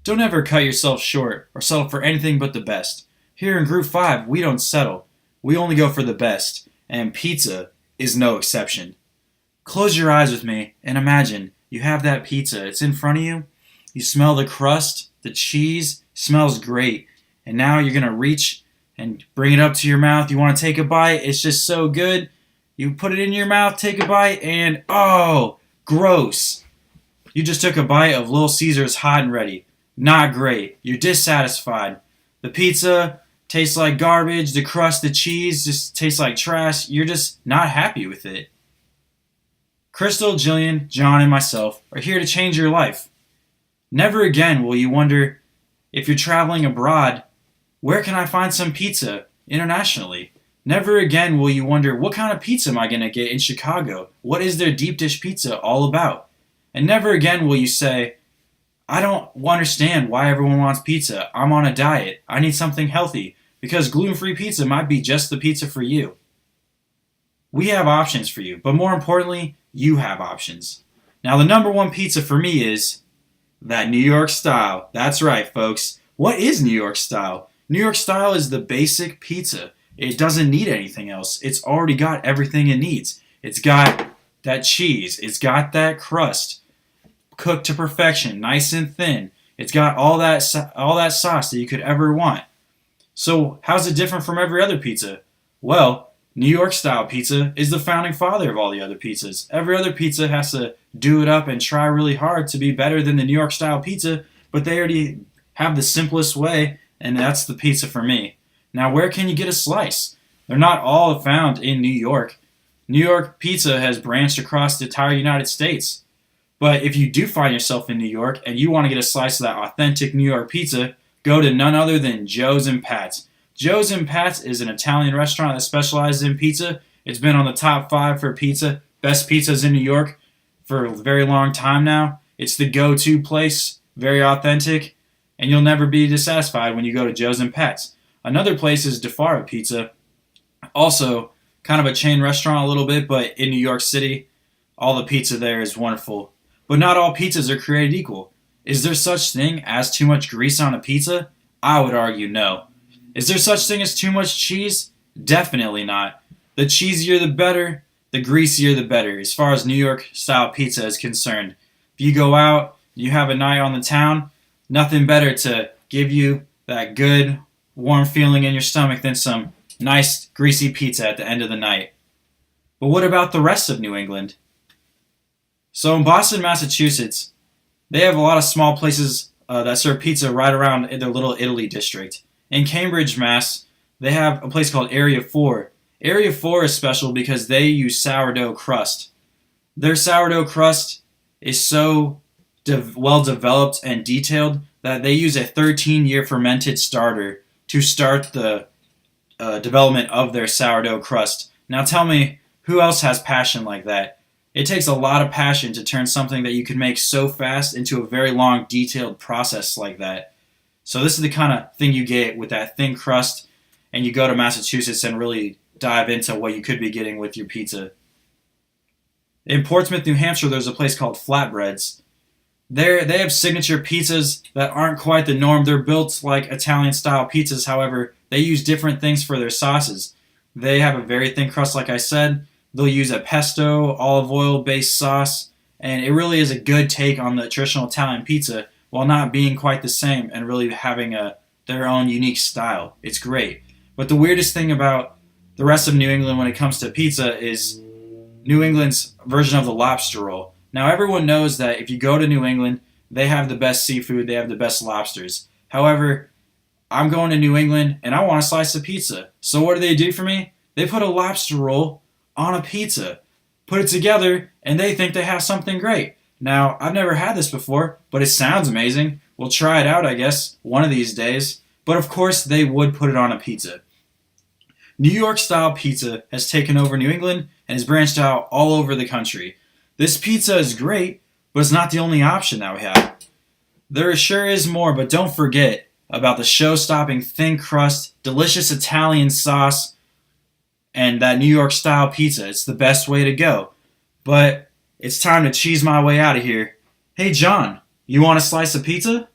Don't ever cut yourself short or settle for anything but the best. Here in Group 5, we don't settle. We only go for the best, and pizza is no exception. Close your eyes with me and imagine you have that pizza. It's in front of you. You smell the crust, the cheese, smells great. And now you're going to reach and bring it up to your mouth. You want to take a bite. It's just so good. You put it in your mouth, take a bite, and oh, gross. You just took a bite of Little Caesars hot and ready. Not great. You're dissatisfied. The pizza tastes like garbage. The crust, the cheese just tastes like trash. You're just not happy with it. Crystal, Jillian, John, and myself are here to change your life. Never again will you wonder, if you're traveling abroad, where can I find some pizza internationally? Never again will you wonder, what kind of pizza am I going to get in Chicago? What is their deep dish pizza all about? And never again will you say, I don't understand why everyone wants pizza. I'm on a diet. I need something healthy, because gluten-free pizza might be just the pizza for you. We have options for you, but more importantly, you have options. Now, the number one pizza for me is that New York style. That's right, folks. What is New York style? New York style is the basic pizza. It doesn't need anything else. It's already got everything it needs. It's got that cheese. It's got that crust cooked to perfection, nice and thin. It's got all that sauce that you could ever want. So how's it different from every other pizza? Well, New York style pizza is the founding father of all the other pizzas. Every other pizza has to do it up and try really hard to be better than the New York style pizza, but they already have the simplest way, and that's the pizza for me. Now, where can you get a slice? They're not all found in New York. New York pizza has branched across the entire United States. But if you do find yourself in New York and you want to get a slice of that authentic New York pizza, go to none other than Joe's and Pat's. Joe's and Pat's is an Italian restaurant that specializes in pizza. It's been on the top 5 for pizza, best pizzas in New York for a very long time now. It's the go-to place, very authentic, and you'll never be dissatisfied when you go to Joe's and Pat's. Another place is DeFara Pizza, also kind of a chain restaurant a little bit, but in New York City, all the pizza there is wonderful. But not all pizzas are created equal. Is there such thing as too much grease on a pizza? I would argue no. Is there such thing as too much cheese? Definitely not. The cheesier the better, the greasier the better, as far as New York style pizza is concerned. If you go out, you have a night on the town, nothing better to give you that good, warm feeling in your stomach than some nice, greasy pizza at the end of the night. But what about the rest of New England? So in Boston, Massachusetts, they have a lot of small places that serve pizza right around their Little Italy district. In Cambridge, Mass, they have a place called Area 4. Area 4 is special because they use sourdough crust. Their sourdough crust is so well developed and detailed that they use a 13-year fermented starter to start the development of their sourdough crust. Now tell me, who else has passion like that? It takes a lot of passion to turn something that you can make so fast into a very long, detailed process like that. So this is the kind of thing you get with that thin crust, and you go to Massachusetts and really dive into what you could be getting with your pizza. In Portsmouth, New Hampshire, there's a place called Flatbreads. They have signature pizzas that aren't quite the norm. They're built like Italian-style pizzas. However, they use different things for their sauces. They have a very thin crust, like I said. They'll use a pesto, olive oil-based sauce, and it really is a good take on the traditional Italian pizza while not being quite the same and really having their own unique style. It's great. But the weirdest thing about the rest of New England when it comes to pizza is New England's version of the lobster roll. Now, everyone knows that if you go to New England, they have the best seafood, they have the best lobsters. However, I'm going to New England and I want a slice of pizza. So what do they do for me? They put a lobster roll on a pizza, put it together, and they think they have something great. Now, I've never had this before, but it sounds amazing. We'll try it out, I guess, one of these days. But of course, they would put it on a pizza. New York-style pizza has taken over New England and has branched out all over the country. This pizza is great, but it's not the only option that we have. There sure is more, but don't forget about the show-stopping thin crust, delicious Italian sauce, and that New York-style pizza. It's the best way to go. But it's time to cheese my way out of here. Hey, John, you want a slice of pizza?